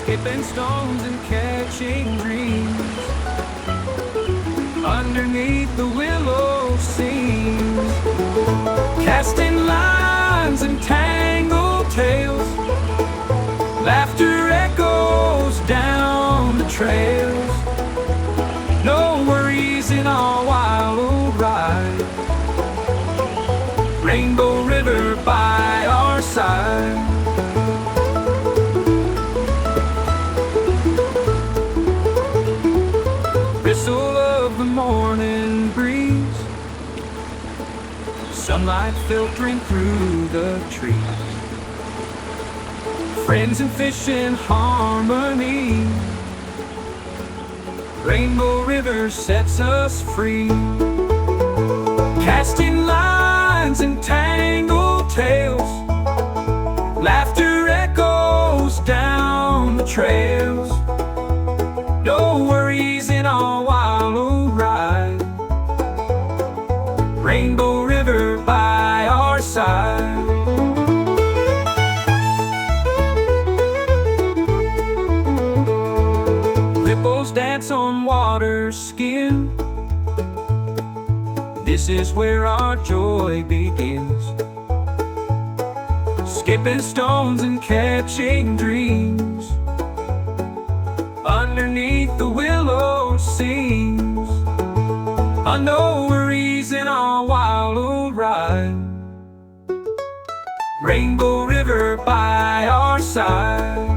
skipping stones and catching dreams underneath the willow seams, casting lines and tangled tales. Laughter echoes down the trails. No worries in our wild ride. Rainbow River by our side. Whistle of the morning breeze, sunlight filtering through the trees. Friends and fish in harmony. Rainbow River sets us free. Casting lines and tangled tales. Laughter echoes down the trails. No worries in our wild ride. Rainbow River by our side. Ripples dance on water's skin. This is where our joy begins. Skipping stones and catching dreams underneath the willow seams. No worries in our wild ride. Rainbow River by our side.